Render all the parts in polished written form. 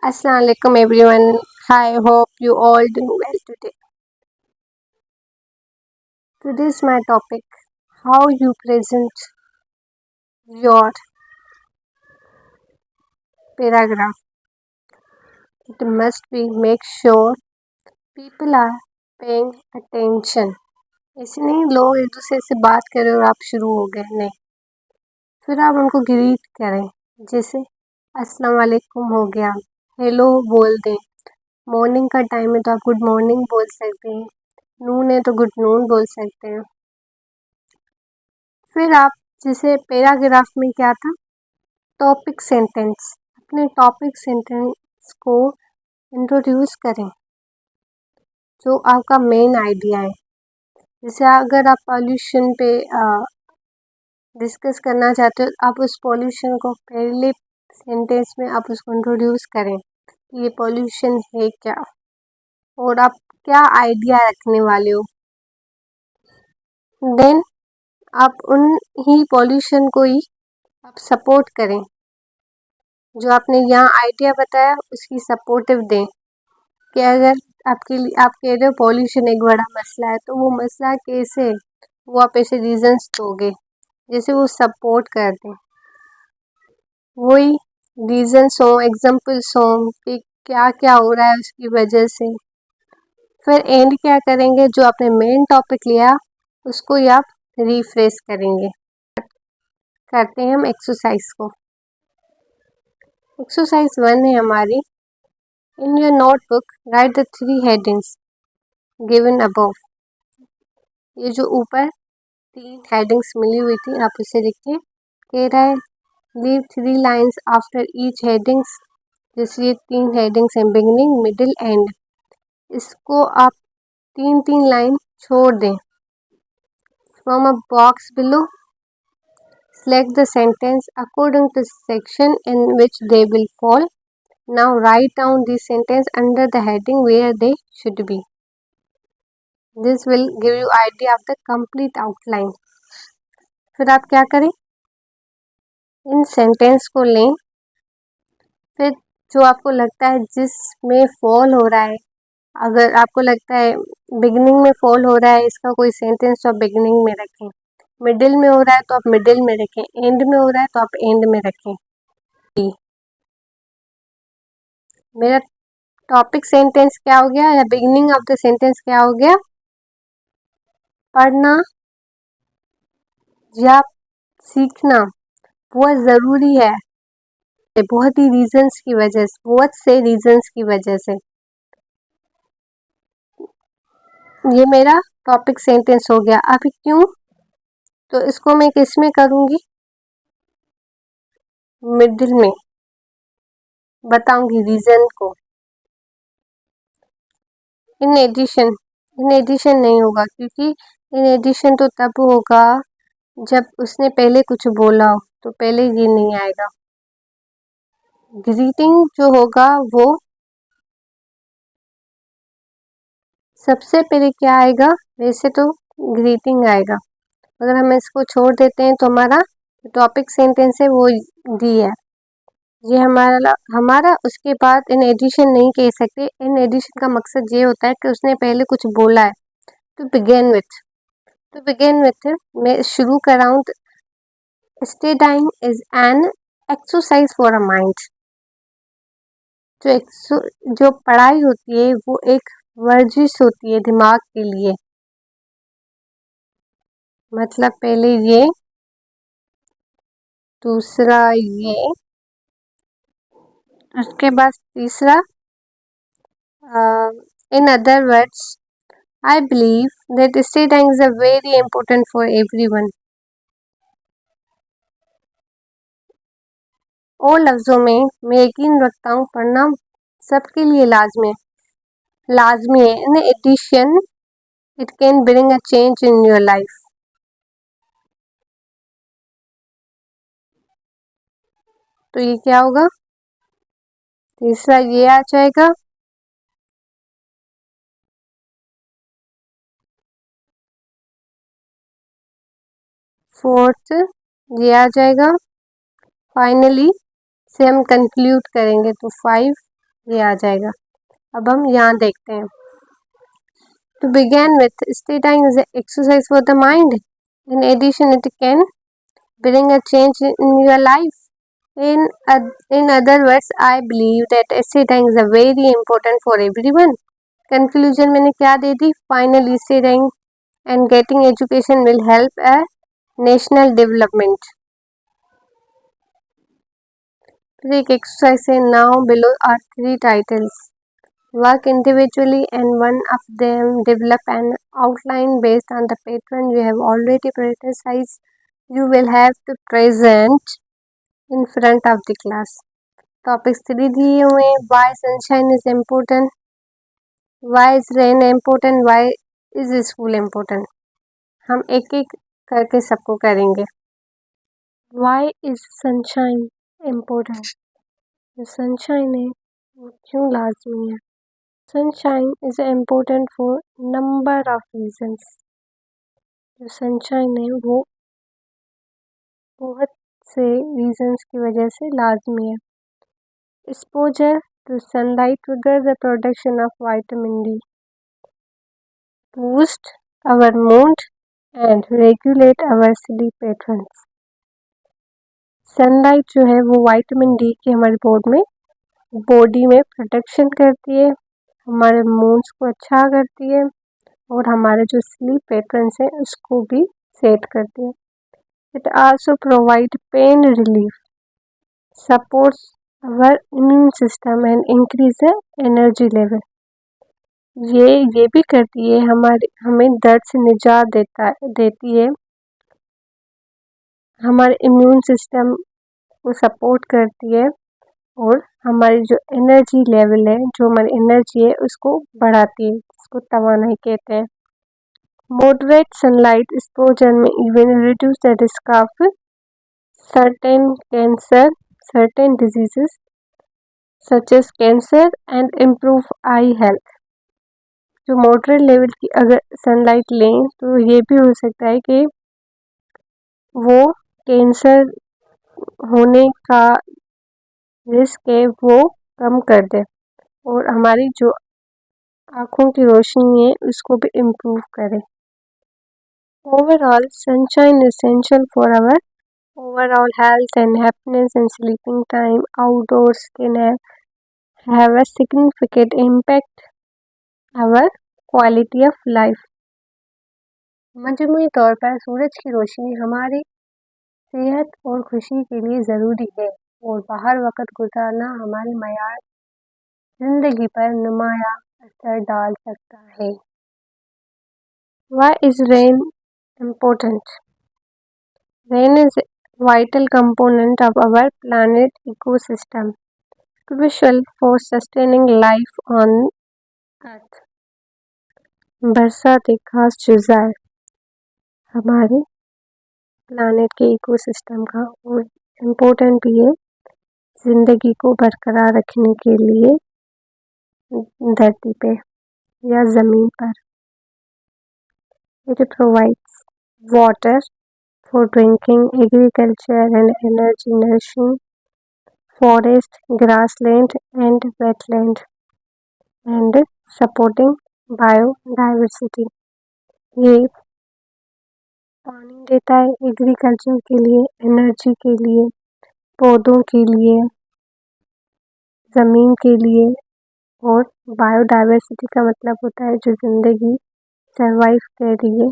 Assalamu alaikum everyone. I hope you all doing well today. Today's my topic how you present your paragraph. It must be make sure people are paying attention. ऐसे नहीं लोग एक दूसरे से बात करें और आप शुरू हो गए नहीं, फिर आप उनको ग्रीट करें जैसे अस्सलाम वालेकुम हो गया, हेलो बोल दें, मॉर्निंग का टाइम है तो आप गुड मॉर्निंग बोल सकते हैं, नून है तो गुड नून बोल सकते हैं। फिर आप जैसे पैराग्राफ में क्या था, टॉपिक सेंटेंस, अपने टॉपिक सेंटेंस को इंट्रोड्यूस करें जो आपका मेन आइडिया है। जैसे अगर आप पॉल्यूशन पे डिस्कस करना चाहते हो, आप उस पॉल्यूशन को पहले सेंटेंस में आप उसको इंट्रोड्यूस करें, ये पॉल्यूशन है क्या और आप क्या आइडिया रखने वाले हो। देन आप उन ही पॉल्यूशन को ही आप सपोर्ट करें, जो आपने यहाँ आइडिया बताया उसकी सपोर्टिव दें कि अगर आपके लिए आप कह रहे हो पॉल्यूशन एक बड़ा मसला है तो वो मसला कैसे है, वो आप ऐसे रीजंस दोगे जैसे वो सपोर्ट कर दें, वही रीजंस हो, एग्जांपल्स हो कि क्या क्या हो रहा है उसकी वजह से। फिर एंड क्या करेंगे, जो आपने मेन टॉपिक लिया उसको ही आप रिफ्रेश करेंगे। करते हैं हम एक्सरसाइज को। एक्सरसाइज 1 है हमारी, in your notebook right the 3 headings given above. ये जो ऊपर 3 हेडिंग्स मिली हुई थी आप उसे लिखें। कह रहा है leave 3 lines after each headings, जैसे ये 3 हेडिंग्स हैं बिगिनिंग मिडिल एंड, इसको आप 3 लाइन छोड़ दें। From a box below select the sentence according to section in which they will fall. Now write down this sentence under the heading where they should be. This will give you idea of the complete outline. फिर आप क्या करें, इन sentence को लें, फिर जो आपको लगता है जिसमें फॉल हो रहा है, अगर आपको लगता है बिगिनिंग में फॉल हो रहा है इसका कोई सेंटेंस तो आप बिगिनिंग में रखें, मिडिल में हो रहा है तो आप मिडिल में रखें, एंड में हो रहा है तो आप एंड में रखें। मेरा टॉपिक सेंटेंस क्या हो गया या बिगिनिंग ऑफ द सेंटेंस क्या हो गया, पढ़ना या सीखना बहुत ज़रूरी है, बहुत ही रीजंस की वजह से, बहुत से रीजंस की वजह से। ये मेरा टॉपिक सेंटेंस हो गया। अभी क्यों, तो इसको मैं किस में करूँगी, मिडिल में बताऊंगी रीजन को। इन एडिशन नहीं होगा, क्योंकि इन एडिशन तो तब होगा जब उसने पहले कुछ बोला हो, तो पहले ये नहीं आएगा। ग्रीटिंग जो होगा वो सबसे पहले क्या आएगा, वैसे तो ग्रीटिंग आएगा, अगर हम इसको छोड़ देते हैं तो हमारा टॉपिक सेंटेंस है वो दी है, ये हमारा उसके बाद इन एडिशन नहीं कह सकते। इन एडिशन का मकसद ये होता है कि उसने पहले कुछ बोला है, टू बिगिन विथ मैं शुरू कर रहा हूँ। Studying is an exercise for a mind, जो पढ़ाई होती है वो एक वर्जिश होती है दिमाग के लिए। मतलब पहले ये, दूसरा ये, उसके बाद तीसरा, in other words I believe that studying is a very important for everyone. और लफ्ज़ों में मैं यकीन रखता हूँ पढ़ना सबके लिए लाजमी है। In addition it can bring a change in your life. तो ये क्या होगा, तीसरा ये आ जाएगा, फोर्थ ये आ जाएगा, फाइनली से हम कंक्लूड करेंगे तो 5 ये आ जाएगा। अब हम यहाँ देखते हैं। To begin with, studying is an exercise for the mind. In addition, it can bring a change in your life. In other words, I believe that studying is a very important for everyone. Conclusion मैंने क्या दे दी? Finally, studying and getting education will help a national development. फिर एक exercise है. Now below are 3 titles. Work individually and one of them develop an outline based on the pattern you have already prioritized. You will have to present in front of the class. Topics 3 दिए हुए. Why sunshine is important? Why is rain important? Why is school important? हम एक एक करके सबको करेंगे. Why is sunshine important? जो sunshine है वो क्यों लाजमी है? Sunshine is important for number of reasons. जो sunshine है वो बहुत से reasons की वजह से लाजमी है. Exposure to sunlight triggers the production of vitamin D, boost our mood and regulate our sleep patterns. Sunlight जो है वो vitamin D की हमारे बॉडी में प्रोटेक्शन करती है, हमारे मूड्स को अच्छा करती है और हमारे जो स्लीप पैटर्न्स है उसको भी सेट करती है. It also provide pain relief, supports our immune system and increase the energy level. ये भी करती है हमें दर्द से निजात देती है, हमारे इम्यून सिस्टम को सपोर्ट करती है और हमारी जो एनर्जी लेवल है, जो हमारी एनर्जी है उसको बढ़ाती है, इसको तवानाई कहते हैं. Moderate sunlight exposure may even reduce the risk of certain diseases such as cancer and improve eye health. जो मॉडरेट लेवल की अगर सनलाइट लें तो ये भी हो सकता है कि वो कैंसर होने का रिस्क है वो कम कर दे और हमारी जो आँखों की रोशनी है उसको भी इम्प्रूव करे. Overall, sunshine is essential for our overall health and happiness, and sleeping time outdoors can have a significant impact our quality of life. मजमूई तौर पर सूरज की रोशनी हमारी सेहत और खुशी के लिए ज़रूरी है और बाहर वक्त गुजारना हमारे मयार ज़िंदगी पर नुमाया असर डाल सकता है. Why is rain important? Rain is a vital component of our planet ecosystem, crucial for sustaining life on Earth. बरसात एक खास जुज़ा है हमारे प्लानेट के इकोसिस्टम का और इम्पोर्टेंट भी है ज़िंदगी को बरकरार रखने के लिए धरती पे या ज़मीन पर. It provides water for drinking, agriculture and energy, nourishing forest, grassland and wetland, and supporting biodiversity. ये पानी देता है एग्रीकल्चर के लिए, एनर्जी के लिए, पौधों के लिए, ज़मीन के लिए और बायोडाइवर्सिटी का मतलब होता है जो ज़िंदगी सर्वाइव कर रही है,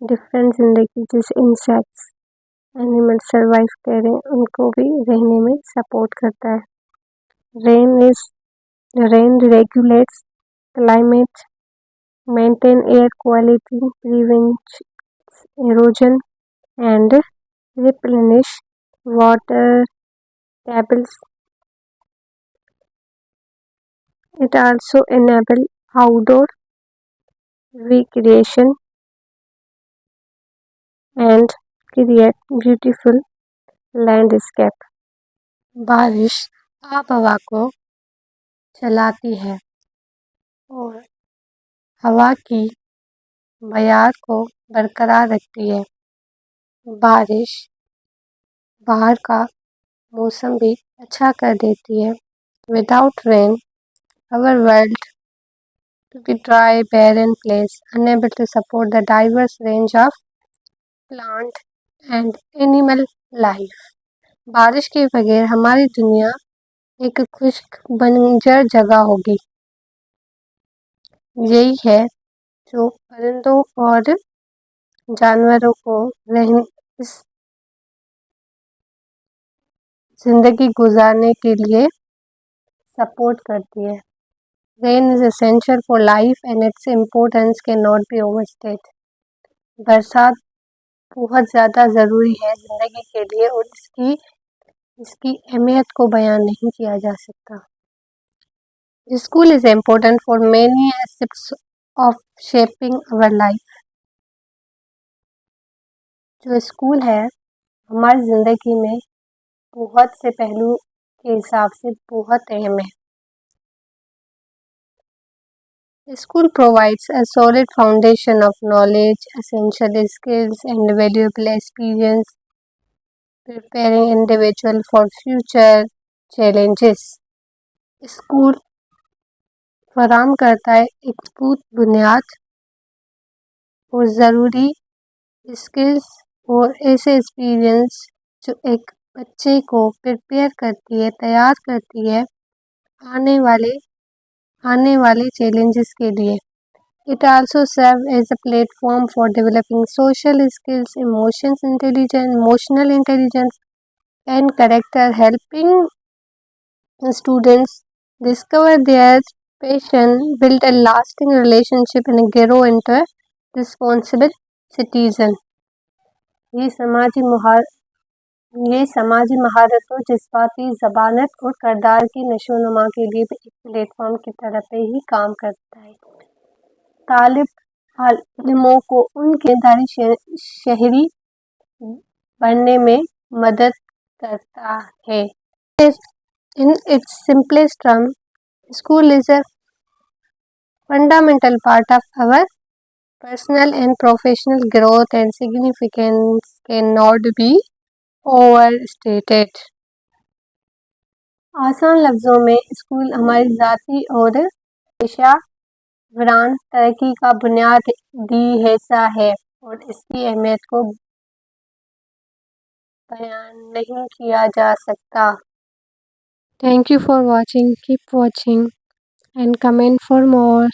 डिफरेंट ज़िंदगी जैसे इंसेक्ट्स एनिमल सर्वाइव कर रहे हैं उनको भी रहने में सपोर्ट करता है. Rain regulates climate, maintain air quality, prevent erosion and replenish water tables. It also enable outdoor recreation and create beautiful landscape. बारिश आबहवा को चलाती है और हवा की मयार को बरकरार रखती है. बारिश बाहर का मौसम भी अच्छा कर देती है Without rain, our world would be dry, barren place, unable to support the diverse range of plant and animal life. बारिश के बगैर हमारी दुनिया एक खुश्क बंजर जगह होगी। यही है जो परिंदों और जानवरों को इस जिंदगी गुजारने के लिए सपोर्ट करती है। Rain is essential for life and its importance can not be overstate. बरसात बहुत ज़्यादा ज़रूरी है ज़िंदगी के लिए और इसकी इसकी अहमियत को बयान नहीं किया जा सकता। School is important for many aspects of shaping our life. जो स्कूल है हमारी ज़िंदगी में बहुत से पहलू के हिसाब से बहुत अहम है। School provides a solid foundation of knowledge, essential skills, and valuable experience, preparing individual for future challenges. School फराहम करता है एक मजबूत बुनियाद और ज़रूरी स्किल्स और ऐसे एक्सपीरियंस जो एक बच्चे को प्रिपेयर करती है, तैयार करती है आने वाले आने वाले चैलेंजेस के लिए। It also serves as a platform for developing social skills, emotional intelligence, and character, helping students discover their passion, build a lasting relationship, and grow into a responsible citizen. ये समाजी मुहार ये समाजी महारतों, जज्बाती ज़बानत और किरदार की नशोनुमा के लिए भी एक प्लेटफॉर्म की तरह पे ही काम करता है। तालिब इल्मों को उनके दारी शहरी बनने में मदद करता है। In its simplest term, school is a fundamental part of our personal and professional growth and significance cannot be overstated. आसान लफ्ज़ों में स्कूल हमारी ज़ाती और पेशा वरान तरक्की का बुनियादी हिस्सा है और इसकी अहमियत को बयान नहीं किया जा सकता। Thank you for watching. Keep watching and comment for more.